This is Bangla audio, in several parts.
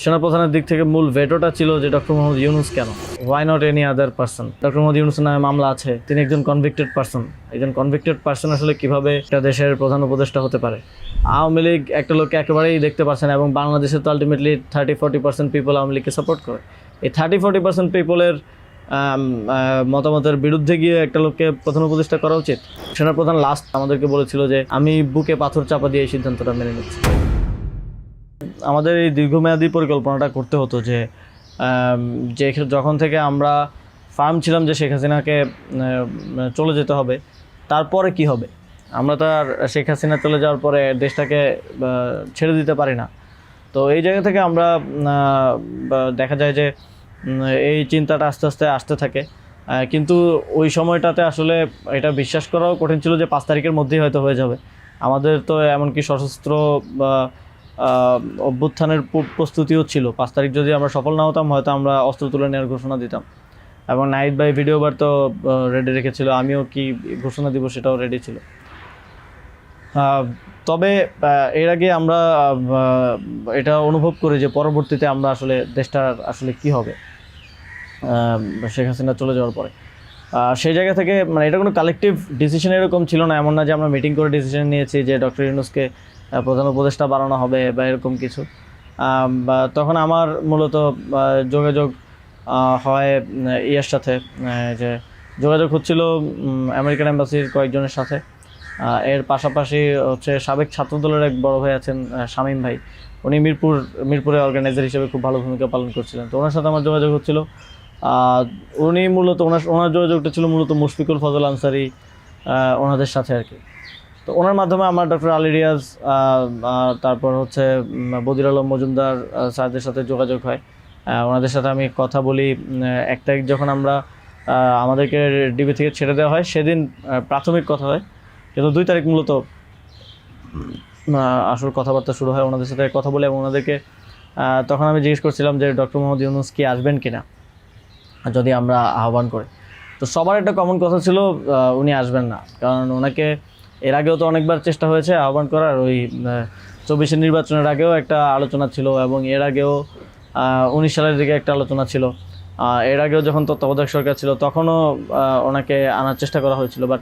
সেনাপ্রধানের দিক থেকে মূল ভেটোটা ছিল যে ডক্টর মোহাম্মদ ইউনূস কেন, why not any other person. Doctor Mohammad ইউনূসের নামে মামলা আছে, তিনি একজন কনভিক্টেড পারসন। একজন কনভিক্টেড পারসন আসলে কিভাবে একটা দেশের প্রধান উপদেষ্টা হতে পারে? আওয়ামী লীগ একটা লোককে একেবারেই দেখতে পারছে না, এবং বাংলাদেশে তো আলটিমেটলি 30-40% পিপল আওয়ামী লীগকে সাপোর্ট করে। এই 30-40% পিপলের মতামতের বিরুদ্ধে গিয়ে একটা লোককে প্রধান উপদেষ্টা করা উচিত? সেনাপ্রধান লাস্ট আমাদেরকে বলেছিল যে আমি বুকে পাথর চাপা দিয়ে এই সিদ্ধান্তটা মেনে নিচ্ছি। আমাদের এই দীর্ঘমেয়াদী পরিকল্পনাটা করতে হতো যে যখন থেকে আমরা ফার্ম ছিলাম যে শেখ হাসিনাকে চলে যেতে হবে, তারপরে কি হবে? আমরা তো আর শেখ হাসিনা চলে যাওয়ার পরে দেশটাকে ছেড়ে দিতে পারি না। তো এই জায়গা থেকে আমরা দেখা যায় যে এই চিন্তাটা আস্তে আস্তে আসতে থাকে, কিন্তু ওই সময়টাতে আসলে এটা বিশ্বাস করাও কঠিন ছিল যে 5 তারিখের মধ্যেই হয়তো হয়ে যাবে। আমাদের তো এমনকি সশস্ত্র অভ্যুত্থানের প্রস্তুতিও ছিল। 5 তারিখ যদি আমরা সফল না হতাম, হয়তো আমরা অস্ত্র তুলে নেওয়ার ঘোষণা দিতাম, এবং নাহিদ ভাই ভিডিও বার তো রেডি রেখেছিল, আমিও কি ঘোষণা দিব সেটাও রেডি ছিল। তবে এর আগে আমরা এটা অনুভব করি যে পরবর্তীতে আমরা আসলে দেশটার আসলে কি হবে শেখ হাসিনা চলে যাওয়ার পরে। সেই জায়গা থেকে মানে এটা কোনো কালেকটিভ ডিসিশন এরকম ছিল না, এমন না যে আমরা মিটিং করে ডিসিশন নিয়েছি যে ডক্টর ইউনূসকে প্রধান উপদেষ্টা বানানো হবে বা এরকম কিছু। তখন আমার মূলত যোগাযোগ হয় ইয়ের সাথে, যে যোগাযোগ হচ্ছিল আমেরিকান এম্বাসির কয়েকজনের সাথে। এর পাশাপাশি হচ্ছে সাবেক ছাত্রদলের এক বড় ভাই আছেন শামীম ভাই, উনি মিরপুরে অর্গানাইজার হিসেবে খুব ভালো ভূমিকা পালন করছিলেন। তো ওনার সাথে আমার যোগাযোগ হচ্ছিল। উনি মূলত ওনার যোগাযোগটা ছিল মূলত মুশফিকুল ফজল আনসারি ওনাদের সাথে আর কি। তো ওনার মাধ্যমে আমার ডক্টর আলী রিয়াজ, তারপর হচ্ছে বদির আলম মজুমদার স্যারদের সাথে যোগাযোগ হয়। ওনাদের সাথে আমি কথা বলি। 1 তারিখ যখন আমরা আমাদেরকে ডিবি থেকে ছেড়ে দেওয়া হয়, সেদিন প্রাথমিক কথা হয়, কিন্তু 2 তারিখ মূলত আসল কথাবার্তা শুরু হয়। ওনাদের সাথে কথা বলে এবং ওনাদেরকে তখন আমি জিজ্ঞেস করছিলাম যে ডক্টর মোহাম্মদ ইউনূস কি আসবেন কিনা যদি আমরা আহ্বান করি। তো সবার একটা কমন কথা ছিল উনি আসবেন না, কারণ ওনাকে এর আগেও তো অনেকবার চেষ্টা হয়েছে আহ্বান করার। ওই 24-এর নির্বাচনের আগেও একটা আলোচনা ছিল, এবং এর আগেও 19 সালের দিকে একটা আলোচনা ছিল। এর আগেও যখন তত্ত্বাবধায়ক সরকার ছিল তখনও ওনাকে আনার চেষ্টা করা হয়েছিল, বাট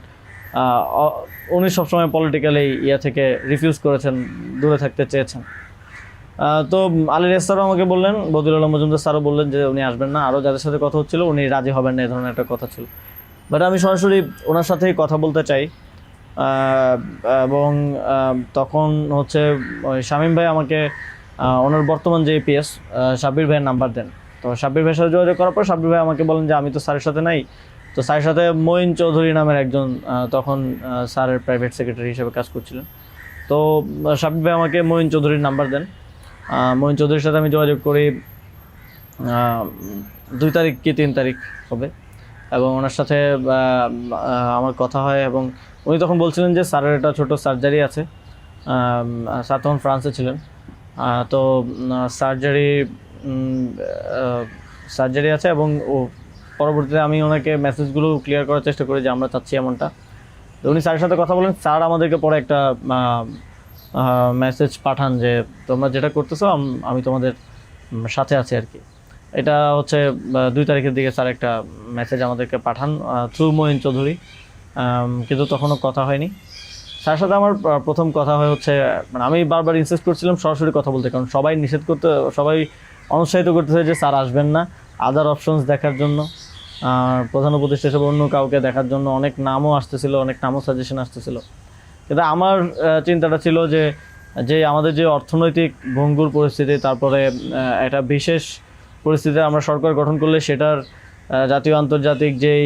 উনি সবসময় পলিটিক্যালি থেকে রিফিউজ করেছেন, দূরে থাকতে চেয়েছেন। তো আলী রিয়াজ স্যারও আমাকে বললেন, বদির আলম মজুমদার স্যারও বললেন যে উনি আসবেন না, আরও যাদের সাথে কথা হচ্ছিল উনি রাজি হবেন না, এই ধরনের একটা কথা ছিল। বাট আমি সরাসরি ওনার সাথেই কথা বলতে চাই, এবং তখন হচ্ছে শামীম ভাই আমাকে ওনার বর্তমান যে এপিএস সাব্বির ভাইয়ের নাম্বার দেন। তো সাব্বির ভাইয়ের সাথে যোগাযোগ করার পর সাব্বির ভাই আমাকে বলেন যে আমি তো স্যারের সাথে নাই। তো স্যারের সাথে মঈন চৌধুরী নামের একজন তখন স্যারের প্রাইভেট সেক্রেটারি হিসেবে কাজ করছিলেন। তো সাব্বির ভাই আমাকে মঈন চৌধুরীর নাম্বার দেন। মঈন চৌধুরীর সাথে আমি যোগাযোগ করি 2 তারিখ কি 3 তারিখ হবে, এবং ওনার সাথে আমার কথা হয়। এবং উনি তখন বলছিলেন যে স্যারের একটা ছোটো সার্জারি আছে। স্যার তখন ফ্রান্সে ছিলেন। তো সার্জারি আছে, এবং পরবর্তীতে আমি ওনাকে মেসেজগুলো ক্লিয়ার করার চেষ্টা করি যে আমরা চাচ্ছি এমনটা। তো উনি স্যারের সাথে কথা বলেন। স্যার আমাদেরকে পরে একটা মেসেজ পাঠান যে তোমরা যেটা করতেছো আমি তোমাদের সাথে আছি আর কি। এটা হচ্ছে 2 তারিখের দিকে স্যার একটা মেসেজ আমাদেরকে পাঠান থ্রু মঈন চৌধুরী, কিন্তু তখনও কথা হয়নি। স্যারের সাথে আমার প্রথম কথা হয় হচ্ছে, মানে আমি বারবার ইনসিস্ট করছিলাম সরাসরি কথা বলতে, কারণ সবাই অনুৎসাহিত করতেছে যে স্যার আসবেন না, আদার অপশনস দেখার জন্য, প্রধান উপদেষ্টা হিসেবে অন্য কাউকে দেখার জন্য অনেক নামও আসতেছিল, অনেক নামও সাজেশন আসতেছিল। কিন্তু আমার চিন্তাটা ছিল যে আমাদের যে অর্থনৈতিক ভঙ্গুর পরিস্থিতি, তারপরে একটা বিশেষ পরিস্থিতিতে আমরা সরকার গঠন করলে সেটার জাতীয় আন্তর্জাতিক যেই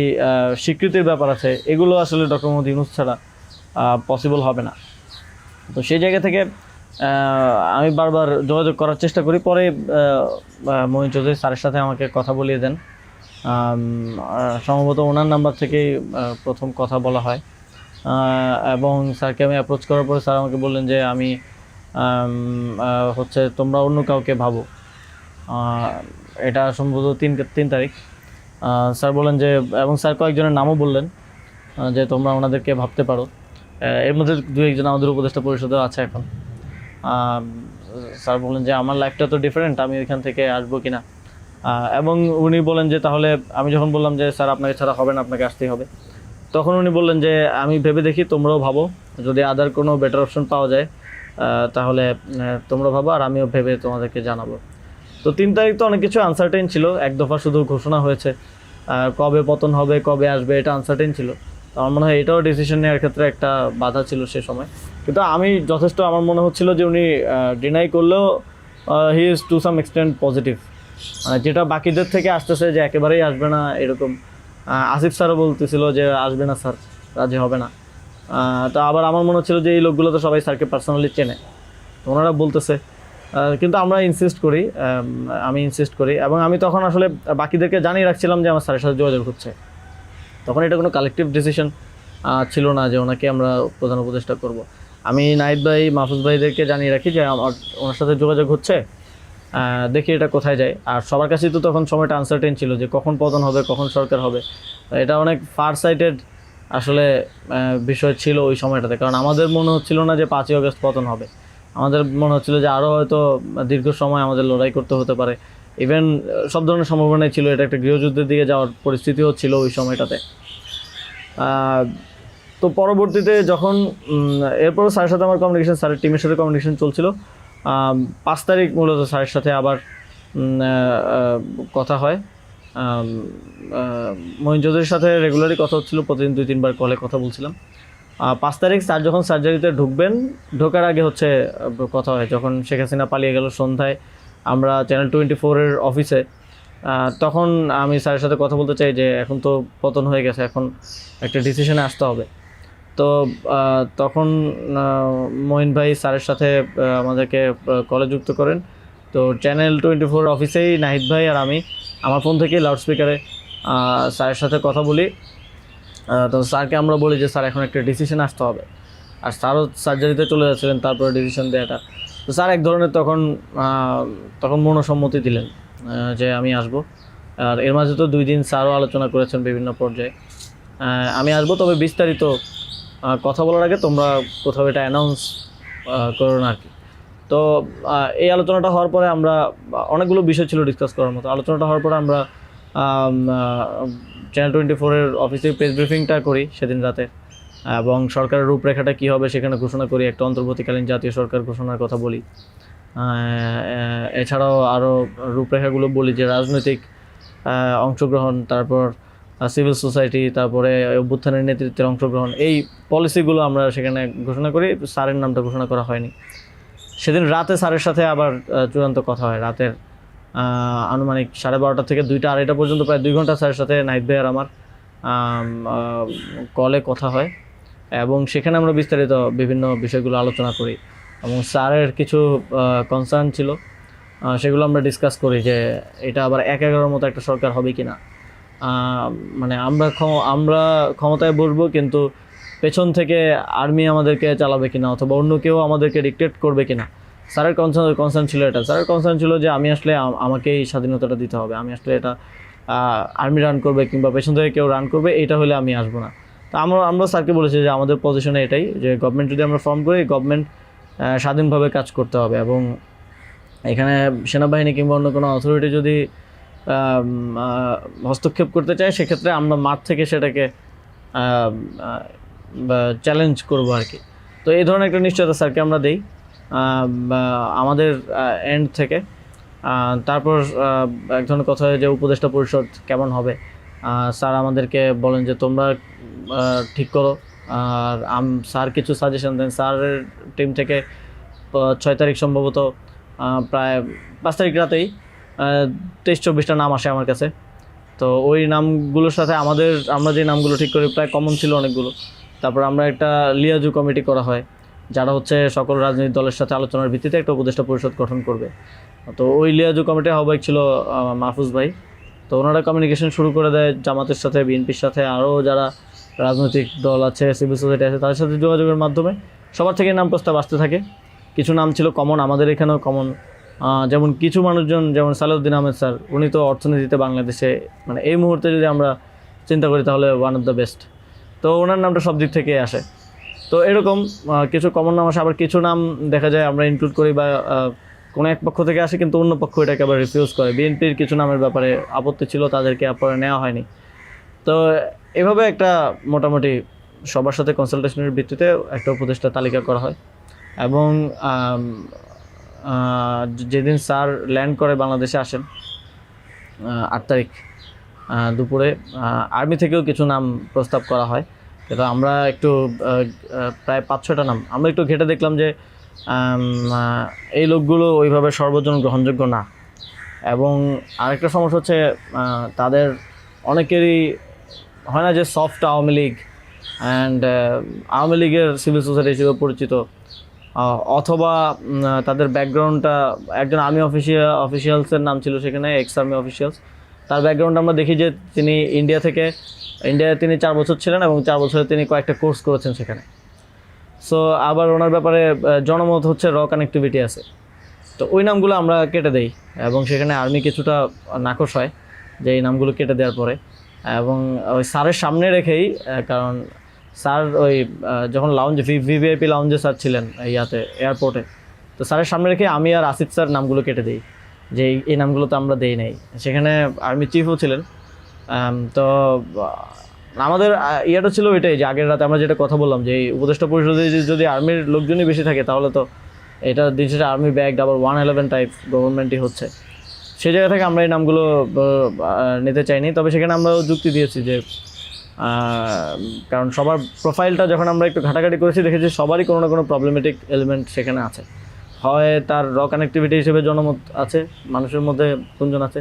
স্বীকৃতির ব্যাপার আছে, এগুলো আসলে ডক্টর মোহাম্মদ ইউনূস ছাড়া পসিবল হবে না। তো সেই জায়গা থেকে আমি বারবার যোগাযোগ করার চেষ্টা করি। পরে মঈন চৌধুরী স্যারের সাথে আমাকে কথা বলিয়ে দেন। সম্ভবত ওনার নাম্বার থেকেই প্রথম কথা বলা হয়, এবং স্যারকে আমি অ্যাপ্রোচ করার পরে স্যার আমাকে বললেন যে আমি হচ্ছে তোমরা অন্য কাউকে ভাবো। এটা সম্ভবত 3 তারিখ। স্যার বললেন যে, এবং স্যার কয়েকজনের নামও বললেন যে তোমরা ওনাদেরকে ভাবতে পারো। এর মধ্যে 2-1 জন আমাদের উপদেষ্টা পরিষদেও আছে এখন। স্যার বলেন যে আমার লাইফটা তো ডিফারেন্ট, আমি ওইখান থেকে আসবো কিনা। এবং উনি বলেন যে তাহলে আমি যখন বললাম যে স্যার আপনাকে ছাড়া হবে না, আপনাকে আসতেই হবে, তখন উনি বললেন যে আমি ভেবে দেখি, তোমরাও ভাবো, যদি আদার কোনো বেটার অপশন পাওয়া যায় তাহলে তোমরা ভাবো, আর আমিও ভেবে তোমাদেরকে জানাবো। তো 3 তারিখ তো অনেক কিছু আনসার্টেন ছিল, এক দফা শুধু ঘোষণা হয়েছে, কবে পতন হবে, কবে আসবে, এটা আনসার্টেন ছিল। তো আমার মনে হয় এটাও ডিসিশন নেওয়ার ক্ষেত্রে একটা বাধা ছিল সে সময়। কিন্তু আমি যথেষ্ট, আমার মনে হচ্ছিল যে উনি ডিনাই করলেও he is to some extent positive, যেটা বাকিদের থেকে আসতেছে যে একেবারেই আসবে না এরকম। আসিফ স্যারও বলতেছিল যে আসবে না স্যার, রাজি হবে না। তো আবার আমার মনে হচ্ছিল যে এই লোকগুলো তো সবাই স্যারকে পার্সোনালি চেনে, তো ওনারা বলতেছে, কিন্তু আমরা ইনসিস্ট করি, আমি ইনসিস্ট করি, এবং আমি তখন আসলে বাকিদেরকে জানিয়ে রাখছিলাম যে আমার স্যারের সাথে যোগাযোগ হচ্ছে। তখন এটা কোনো কালেকটিভ ডিসিশন ছিল না যে ওনাকে আমরা প্রধান উপদেষ্টা করব। আমি নাহিদ ভাই, মাহফুজ ভাইদেরকে জানিয়ে রাখি যে আমার ওনার সাথে যোগাযোগ হচ্ছে, দেখি এটা কোথায় যায়। আর সবার কাছেই তো তখন সময়টা আনসার্টেন ছিল যে কখন পতন হবে, কখন সরকার হবে। এটা অনেক ফার সাইটেড আসলে বিষয় ছিল ওই সময়টাতে, কারণ আমাদের মনে হচ্ছিল না যে 5ই আগস্ট পতন হবে, আমাদের মনে হচ্ছিল যে আরও হয়তো দীর্ঘ সময় আমাদের লড়াই করতে হতে পারে। ইভেন সব ধরনের সম্ভাবনাই ছিল, এটা একটা গৃহযুদ্ধের দিকে যাওয়ার পরিস্থিতিও ছিল ওই সময়টাতে। তো পরবর্তীতে যখন এরপরও স্যারের সাথে আমার কমিউনিকেশন, স্যারের টিমের সাথে কমিউনিকেশন চলছিল। 5 তারিখ মূলত স্যারের সাথে আবার কথা হয়। মহিন চৌধুরীর সাথে রেগুলারই কথা হচ্ছিল, প্রতিদিন 2-3 বার কলে কথা বলছিলাম। 5 তারিখ স্যার যখন সার্জারিতে ঢুকবেন, ঢোকার আগে হচ্ছে কথা হয়, যখন শেখ হাসিনা পালিয়ে গেল সন্ধ্যায় আমরা চ্যানেল 24-এর অফিসে। তখন আমি স্যারের সাথে কথা বলতে চাই যে এখন তো পতন হয়ে গেছে, এখন একটা ডিসিশনে আসতে হবে। তো তখন মহিন ভাই স্যারের সাথে আমাদেরকে কলে যুক্ত করেন। তো চ্যানেল 24 অফিসেই নাহিদ ভাই আর আমি আমার ফোন থেকে লাউডস্পিকারে স্যারের সাথে কথা বলি। তো স্যারকে আমরা বলি যে স্যার এখন একটা ডিসিশন আসতে হবে, আর স্যারও সার্জারিতে চলে যাচ্ছিলেন তারপরে ডিসিশন দেওয়াটা। তো স্যার এক ধরনের তখন মনোসম্মতি দিলেন যে আমি আসব। আর এর মাঝে তো 2 দিন স্যারও আলোচনা করেছেন বিভিন্ন পর্যায়ে, আমি আসবো, তবে বিস্তারিত কথা বলার আগে তোমরা কোথাও এটা অ্যানাউন্স করো না আর কি। তো এই আলোচনাটা হওয়ার পরে আমরা, অনেকগুলো বিষয় ছিল ডিসকাস করার মতো, আলোচনাটা হওয়ার পরে আমরা চ্যানেল 24-এর অফিসে প্রেস ব্রিফিংটা করি সেদিন রাতে, এবং সরকারের রূপরেখাটা কী হবে সেখানে ঘোষণা করি, একটা অন্তর্বর্তীকালীন জাতীয় সরকার ঘোষণার কথা বলি। এছাড়াও আরও রূপরেখাগুলো বলি যে রাজনৈতিক অংশগ্রহণ, তারপর সিভিল সোসাইটি, তারপরে অভ্যুত্থানের নেতৃত্বের অংশগ্রহণ, এই পলিসিগুলো আমরা সেখানে ঘোষণা করি। স্যারের নামটা ঘোষণা করা হয়নি। সেদিন রাতে স্যারের সাথে আবার চূড়ান্ত কথা হয়, রাতের আনুমানিক 12:30 থেকে 2টা-2:30 পর্যন্ত প্রায় 2 ঘন্টা স্যারের সাথে নাহিদ ভাই আর আমার কলে কথা হয়, এবং সেখানে আমরা বিস্তারিত বিভিন্ন বিষয়গুলো আলোচনা করি, এবং স্যারের কিছু কনসার্ন ছিল সেগুলো আমরা ডিসকাস করি যে এটা আবার 1-11 মতো একটা সরকার হবে কি না, মানে আমরা ক্ষমতায় বসবো কিন্তু পেছন থেকে আর্মি আমাদেরকে চালাবে কিনা, অথবা অন্য কেউ আমাদেরকে ডিক্টেট করবে কিনা। স্যারের কনসার্ন ছিল এটা। স্যারের কনসার্ন ছিল যে আমি আসলে আমাকেই স্বাধীনতাটা দিতে হবে, আমি আসলে এটা আর্মি রান করবে কিংবা পেছন থেকে কেউ রান করবে, এটা হলে আমি আসবো না। তো আমরা স্যারকে বলেছি যে আমাদের পজিশনে এটাই, যে গভর্নমেন্ট যদি আমরা ফর্ম করি, গভর্নমেন্ট স্বাধীনভাবে কাজ করতে হবে, এবং এখানে সেনাবাহিনী কিংবা অন্য কোনো অথরিটি যদি হস্তক্ষেপ করতে চায়, সেক্ষেত্রে আমরা মাঠ থেকে সেটাকে চ্যালেঞ্জ করবো আর কি। তো এই ধরনের একটা নিশ্চয়তা স্যারকে আমরা দিই আমাদের এন্ড থেকে। তারপর এক ধরনের কথা হয় যে উপদেষ্টা পরিষদ কেমন হবে, স্যার আমাদেরকে বলেন যে তোমরা ঠিক করো, আর স্যার কিছু সাজেশন দেন। স্যারের টিম থেকে 6 তারিখ সম্ভবত প্রায় 5 তারিখ রাতেই 23-24টা নাম আসে আমার কাছে। তো ওই নামগুলোর সাথে আমরা যে নামগুলো ঠিক করি প্রায় কমন ছিল অনেকগুলো। তারপর আমরা একটা লিয়াজু কমিটি করা হয়, যারা হচ্ছে সকল রাজনৈতিক দলের সাথে আলোচনার ভিত্তিতে একটা উপদেষ্টা পরিষদ গঠন করবে। তো ওই লিয়াজু কমিটির আহ্বায়ক ছিল মাহফুজ ভাই। তো ওনারা কমিউনিকেশন শুরু করে দেয় জামাতের সাথে, বিএনপির সাথে, আরও যারা রাজনৈতিক দল আছে, সিভিল সোসাইটি আছে, তাদের সাথে যোগাযোগের মাধ্যমে সবার থেকে নাম প্রস্তাব আসতে থাকে। কিছু নাম ছিল কমন, আমাদের এখানেও কমন, যেমন কিছু মানুষজন, যেমন সালাউদ্দিন আহমেদ স্যার, উনি তো অর্থনীতিতে বাংলাদেশে মানে এই মুহূর্তে যদি আমরা চিন্তা করি তাহলে ওয়ান অফ দ্য বেস্ট। তো ওনার নামটা সব দিক থেকে আসে। তো এরকম কিছু কমন নাম আসে, আবার কিছু নাম দেখা যায় আমরা ইনক্লুড করি বা কোনো এক পক্ষ থেকে আসে, কিন্তু অন্য পক্ষ এটাকে আবার রিফিউজ করে। বিএনপির কিছু নামের ব্যাপারে আপত্তি ছিল, তাদেরকে পরে নেওয়া হয়নি। তো এভাবে একটা মোটামুটি সবার সাথে কনসালটেশনের ভিত্তিতে একটা উপদেষ্টা তালিকা করা হয়। এবং যেদিন স্যার ল্যান্ড করে বাংলাদেশে আসেন 8 তারিখ দুপুরে, আর্মি থেকেও কিছু নাম প্রস্তাব করা হয়। কিন্তু আমরা একটু প্রায় 5-6টা নাম আমরা একটু ঘেঁটে দেখলাম যে এই লোকগুলো ওইভাবে সর্বজন গ্রহণযোগ্য না। এবং আরেকটা সমস্যা হচ্ছে তাদের অনেকেরই হয় না যে সফট আওয়ামী লীগ অ্যান্ড আওয়ামী লীগের সিভিল সোসাইটি হিসেবে পরিচিত, অথবা তাদের ব্যাকগ্রাউন্ডটা একজন আর্মি অফিসিয়ালসের নাম ছিল সেখানে, এক্স আর্মি অফিসিয়ালস। তার ব্যাকগ্রাউন্ড আমরা দেখি যে তিনি ইন্ডিয়ায় তিনি 4 বছর ছিলেন এবং 4 বছরে তিনি কয়েকটা কোর্স করেছেন সেখানে। সো আবার ওনার ব্যাপারে জনমত হচ্ছে কানেক্টিভিটি আছে। তো ওই নামগুলো আমরা কেটে দেই এবং সেখানে আর্মি কিছুটা নাকশ হয় যে এই নামগুলো কেটে দেওয়ার পরে। এবং ওই স্যারের সামনে রেখেই, কারণ স্যার ওই যখন ভিভিআইপি লাউঞ্জে স্যার ছিলেন এয়ারপোর্টে, তো স্যারের সামনে রেখে আমি আর আসিফ স্যার নামগুলো কেটে দিই যে এই নামগুলো তো আমরা দেই নাই। সেখানে আর্মি চিফও ছিলেন। তো আমাদের ইয়েটা ছিল ওইটাই যে আগের রাতে আমরা যেটা কথা বললাম যে এই উপদেষ্টা পরিষদে যদি আর্মির লোকজনই বেশি থাকে তাহলে তো এটা দিন শেষে আর্মি ব্যাগ আবার 111 টাইপ গভর্নমেন্টই হচ্ছে। সেই জায়গা থেকে আমরা এই নামগুলো নিতে চাইনি। তবে সেখানে আমরা যুক্তি দিয়েছি যে কারণ সবার প্রোফাইলটা যখন আমরা একটু ঘাটাঘাটি করেছি দেখেছি সবারই কোনো না কোনো প্রবলেমেটিক এলিমেন্ট সেখানে আছে। হয় তার কানেক্টিভিটি হিসেবে জনমত আছে, মানুষের মধ্যে গুঞ্জন আছে,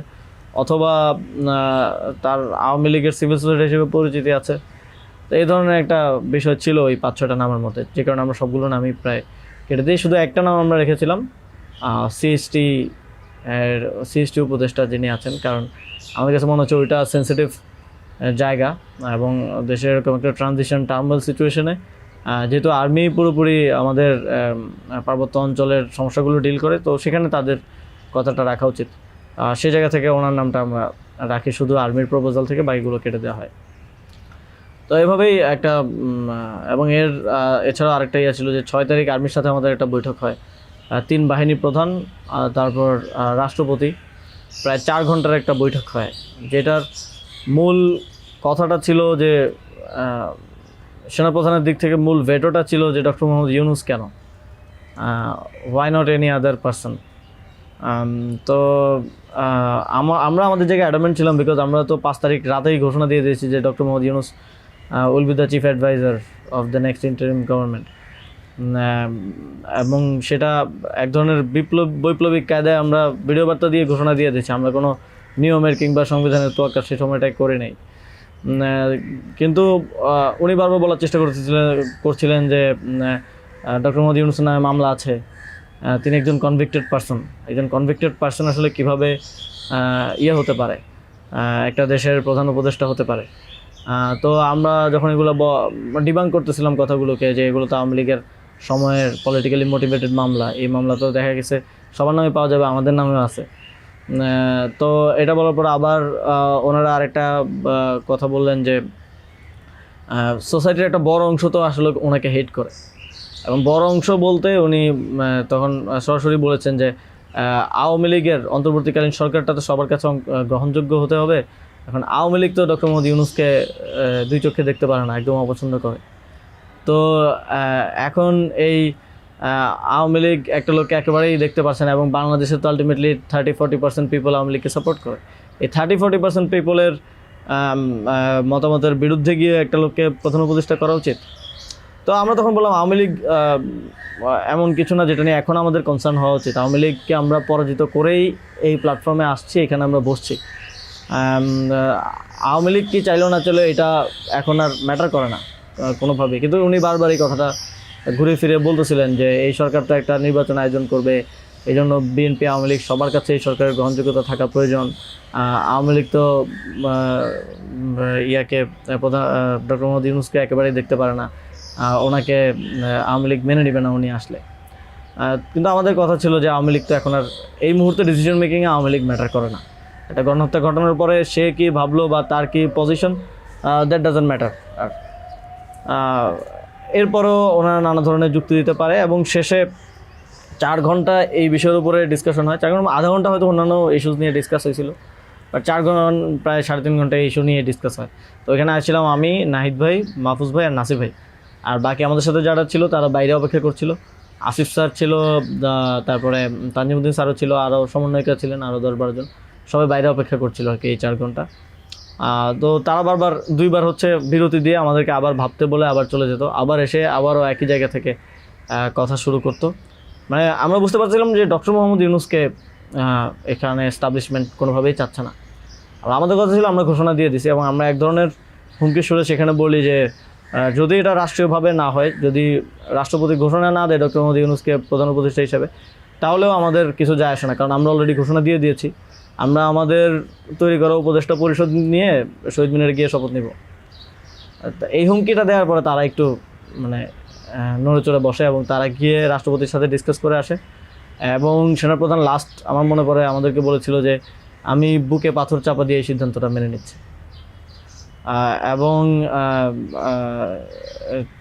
অথবা তার আওয়ামী লীগের সিভিল সোসাইটি হিসেবে পরিচিতি আছে। তো এই ধরনের একটা বিষয় ছিল ওই 5-6টা নামের মধ্যে, যে কারণে আমরা সবগুলো নামই প্রায় কেটে দিই। শুধু একটা নাম আমরা রেখেছিলাম সিএসটি উপদেষ্টা যিনি আছেন, কারণ আমাদের কাছে মনে হচ্ছে ওইটা সেন্সিটিভ জায়গা এবং দেশের এরকম একটা ট্রানজিশন টার্মাল সিচুয়েশনে যেহেতু আর্মি পুরোপুরি আমাদের পার্বত্য অঞ্চলের সমস্যাগুলো ডিল করে, তো সেখানে তাদের কথাটা রাখা উচিত। সেই জায়গা থেকে ওনার নামটা আমরা রাখি, শুধু আর্মির প্রপোজাল থেকে বাকিগুলো কেটে দেওয়া হয়। তো এভাবেই একটা এবং এছাড়াও আরেকটা ইয়ে ছিল যে 6 তারিখ আর্মির সাথে আমাদের একটা বৈঠক হয়, 3 বাহিনী প্রধান তারপর রাষ্ট্রপতি, প্রায় 4 ঘন্টার একটা বৈঠক হয়। যেটার মূল কথাটা ছিল যে সেনাপ্রধানের দিক থেকে মূল ভেটোটা ছিল যে ডক্টর মোহাম্মদ ইউনূস কেন, why not any other person. তো আমরা আমাদের জায়গায় অ্যাডামেন্ট ছিলাম, বিকজ আমরা তো 5 তারিখ রাতেই ঘোষণা দিয়ে দিয়েছি যে doctor Mohammad Yunus will be the chief adviser of the next interim government. এবং সেটা এক ধরনের বৈপ্লবিক কায়দায় আমরা ভিডিও বার্তা দিয়ে ঘোষণা দিয়ে দিয়েছি, আমরা কোনো নিয়মের কিংবা সংবিধানের তোয়াক্কা সে সময়টাই করে নেই। কিন্তু উনি বারবার বলার চেষ্টা করছিলেন যে ডক্টর মোহাম্মদ ইউনূসের নামে মামলা আছে, তিনি একজন কনভিক্টেড পার্সন আসলে কীভাবে হতে পারে, একটা দেশের প্রধান উপদেষ্টা হতে পারে। তো আমরা যখন এগুলো ডিবাঙ্ক করতেছিলাম কথাগুলোকে যে এগুলো তো আওয়ামী লীগের সময়ের পলিটিক্যালি মোটিভেটেড মামলা, এই মামলা তো দেখা গেছে সবার নামে পাওয়া যাবে, আমাদের নামেও আছে। তো এটা বলার পর আবার ওনারা আরেকটা কথা বললেন যে সোসাইটির একটা বড় অংশ তো আসলে ওনাকে হেট করে, এবং বড় অংশ বলতে উনি তখন সরাসরি বলেছেন যে আওয়ামী লীগের অন্তর্বর্তীকালীন সরকারটা তো সবার কাছে গ্রহণযোগ্য হতে হবে। এখন আওয়ামী লীগ তো ডক্টর মোহাম্মদ ইউনূসকে 2 চোখে দেখতে পারে না, একদম অপছন্দ করে। তো এখন এই আওয়ামী লীগ একটা লোককে একেবারেই দেখতে পারছে না, এবং বাংলাদেশে তো আলটিমেটলি 30-40% পিপল আওয়ামী লীগকে সাপোর্ট করে। এই 30-40% পিপলের মতামতের বিরুদ্ধে গিয়ে একটা লোককে প্রধান উপদেষ্টা করা উচিত। তো আমরা তখন বললাম আওয়ামী লীগ এমন কিছু না যেটা নিয়ে এখন আমাদের কনসার্ন হওয়া উচিত। আওয়ামী লীগকে আমরা পরাজিত করেই এই প্ল্যাটফর্মে আসছি, এখানে আমরা বসছি। আওয়ামী লীগ কি চাইলেও না চলে এটা এখন আর ম্যাটার করে না কোনোভাবেই। কিন্তু উনি বারবার এই কথাটা ঘুরে ফিরে বলতেছিলেন যে এই সরকার তো একটা নির্বাচন আয়োজন করবে, এই জন্য বিএনপি আওয়ামী লীগ সবার কাছে এই সরকারের গ্রহণযোগ্যতা থাকা প্রয়োজন। আওয়ামী লীগ তো প্রধান ডক্টর মোহাম্মদ ইউনূসকে একেবারেই দেখতে পারে না, ওনাকে আওয়ামী লীগ মেনে নেবে না উনি আসলে। কিন্তু আমাদের কথা ছিল যে আওয়ামী লীগ তো এখন আর এই মুহূর্তে ডিসিশন মেকিংয়ে আওয়ামী লীগ ম্যাটার করে না। একটা গণহত্যা ঘটনার পরে সে কি ভাবলো বা তার কি পজিশন, দ্যাট ডাজন্ট ম্যাটার। আর এরপরও ওনারা নানা ধরনের যুক্তি দিতে পারে, এবং শেষে 4 ঘন্টা এই বিষয়ের উপরে ডিসকাশন হয়। 4 ঘন্টা, আধা ঘন্টা হয়তো অন্যান্য ইস্যুস নিয়ে ডিসকাস হয়েছিল, বাট 4 ঘন্টা প্রায় 3.5 ঘন্টা এই ইস্যু নিয়ে ডিসকাস হয়। তো এখানে আসছিলাম আমি, নাহিদ ভাই, মাহফুজ ভাই আর নাসির ভাই। আর বাকি আমাদের সাথে যারা ছিল তারা বাইরে অপেক্ষা করছিল। আসিফ স্যার ছিল, তারপরে তানজিমুদ্দিন স্যারও ছিল, আরও সমন্বয়িকা ছিলেন আরও 10-12 জন, সবাই বাইরে অপেক্ষা করছিল আর কি এই 4 ঘন্টা। তো তারা বারবার 2বার হচ্ছে বিরতি দিয়ে আমাদেরকে আবার ভাবতে বলে আবার চলে যেত, আবার এসে আবারও একই জায়গা থেকে কথা শুরু করতো। মানে আমরা বুঝতে পারছিলাম যে ডক্টর মোহাম্মদ ইউনূসকে এখানে এস্টাবলিশমেন্ট কোনোভাবেই চাচ্ছে না। আর আমাদের কথা ছিল আমরা ঘোষণা দিয়ে দিছি, এবং আমরা এক ধরনের হুমকি সুরে সেখানে বলি যে যদি এটা রাষ্ট্রীয়ভাবে না হয়, যদি রাষ্ট্রপতি ঘোষণা না দেয় ডক্টর মোহাম্মদ ইউনূসকে প্রধান উপদেষ্টা হিসেবে, তাহলেও আমাদের কিছু যায় আসে না, কারণ আমরা অলরেডি ঘোষণা দিয়ে দিয়েছি। আমরা আমাদের তৈরি করা উপদেষ্টা পরিষদ নিয়ে শহীদ মিনারে গিয়ে শপথ নিব। এই হুমকিটা দেওয়ার পরে তারা একটু মানে নড়েচড়ে বসে, এবং তারা গিয়ে রাষ্ট্রপতির সাথে ডিসকাস করে আসে। এবং সেনাপ্রধান লাস্ট আমার মনে পড়ে আমাদেরকে বলেছিল যে আমি বুকে পাথর চাপা দিয়ে এই সিদ্ধান্তটা মেনে নিচ্ছি। এবং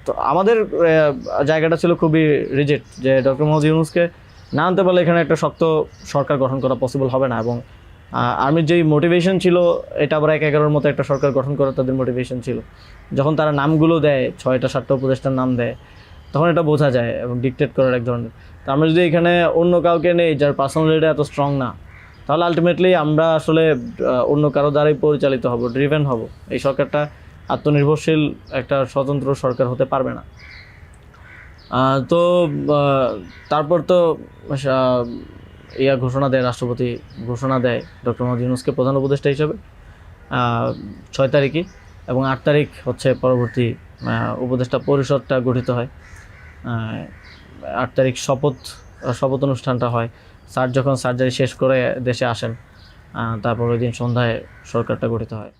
তো আমাদের জায়গাটা ছিল খুবই রিজেক্ট, যে ডক্টর মোহাম্মদ ইউনূসকে না আনতে পারলে এখানে একটা শক্ত সরকার গঠন করা পসিবল হবে না। এবং আর্মির যেই মোটিভেশন ছিল, এটা আবার 1-11 মতো একটা সরকার গঠন করার তাদের মোটিভেশন ছিল। যখন তারা নামগুলো দেয়, 6টা-7টা উপদেষ্টার নাম দেয়, তখন এটা বোঝা যায়, এবং ডিকটেট করার এক ধরনের। তো আমরা যদি এখানে অন্য কাউকে নেই যার পার্সোনালিটি এত স্ট্রং না, তাহলে আলটিমেটলি আমরা আসলে অন্য কারো দ্বারাই পরিচালিত হব, ড্রিভেন হব। এই সরকারটা আত্মনির্ভরশীল একটা স্বতন্ত্র সরকার হতে পারবে না। তো তারপর তো ঘোষণা দেয়, রাষ্ট্রপতি ঘোষণা দেয় ডক্টর মোহাম্মদ ইউনূসকে প্রধান উপদেষ্টা হিসেবে 6 তারিখে, এবং 8 তারিখ হচ্ছে পরবর্তী উপদেষ্টা পরিষদটা গঠিত হয়। 8 তারিখ শপথ অনুষ্ঠানটা হয়। স্যার যখন সার্জারি শেষ করে দেশে আসেন, তারপর ওই দিন সন্ধ্যায় সরকারটা গঠিত হয়।